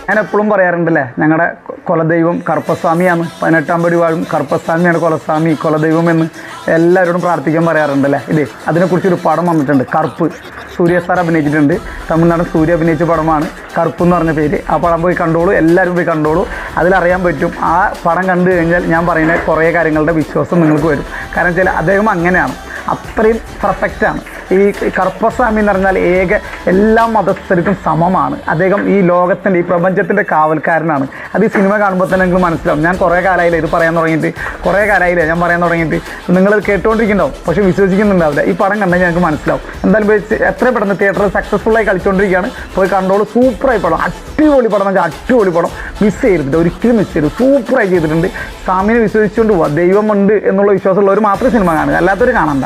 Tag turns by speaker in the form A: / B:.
A: ഞാൻ എപ്പോഴും പറയാറുണ്ടല്ലേ, ഞങ്ങളുടെ കുലദൈവം കറുപ്പസ്വാമിയാണ്, 18 പടി വാഴും കറുപ്പസ്വാമിയാണ് കുലദൈവം എന്ന് എല്ലാവരോടും പ്രാർത്ഥിക്കാൻ പറയാറുണ്ടല്ലേ. അതിനെക്കുറിച്ചൊരു പടം വന്നിട്ടുണ്ട്, കറുപ്പ്. സൂര്യ സാർ അഭിനയിച്ചിട്ടുണ്ട്, തമിഴ്നാട് സൂര്യ അഭിനയിച്ച പടമാണ് കറുപ്പ് എന്ന് പറഞ്ഞ പേര്. ആ പടം പോയി കണ്ടോളൂ, എല്ലാവരും പോയി കണ്ടോളൂ. അതിലറിയാൻ പറ്റും, ആ പടം കണ്ടു കഴിഞ്ഞാൽ ഞാൻ പറയുന്ന കുറേ കാര്യങ്ങളുടെ വിശ്വാസം നിങ്ങൾക്ക് വരും. കാരണം വെച്ചാൽ അദ്ദേഹം അങ്ങനെയാണ്, അത്രയും പെർഫെക്റ്റാണ്. ഈ കറുപ്പസ്വാമി എന്ന് പറഞ്ഞാൽ എല്ലാ മതസ്ഥർക്കും സമമാണ്. അദ്ദേഹം ഈ ലോകത്തിൻ്റെ, ഈ പ്രപഞ്ചത്തിൻ്റെ കാവൽക്കാരനാണ്. അത് ഈ സിനിമ കാണുമ്പോൾ തന്നെ നിങ്ങൾക്ക് മനസ്സിലാവും. ഞാൻ കുറേ കാലമായില്ലേ ഇത് പറയാൻ തുടങ്ങിയിട്ട്, ഞാൻ പറയാൻ തുടങ്ങിയിട്ട്. നിങ്ങൾ കേട്ടുകൊണ്ടിരിക്കുന്നുണ്ടാവും, പക്ഷേ വിശ്വസിക്കുന്നുണ്ടാവില്ല. ഈ പടം കണ്ടാൽ ഞങ്ങൾക്ക് മനസ്സിലാവും. എന്തായാലും എത്ര പെട്ടെന്ന് തിയേറ്ററിൽ സക്സസ്ഫുള്ളായി കളിച്ചുകൊണ്ടിരിക്കുകയാണ്, പോയി കണ്ടോളൂ. സൂപ്പറായി പടം, അടിപൊളി പടം എന്ന് വെച്ചാൽ അടിപൊളി പടം. മിസ് ചെയ്തിട്ടുണ്ട്, ഒരിക്കലും മിസ് ചെയ്തു. സൂപ്പറായി ചെയ്തിട്ടുണ്ട്. സ്വാമിനെ വിശ്വസിച്ചുകൊണ്ട് പോവുക. ദൈവമുണ്ട് എന്നുള്ള വിശ്വാസമുള്ളവർ മാത്രമേ സിനിമ കാണുക, അല്ലാത്തവർ കാണണ്ട.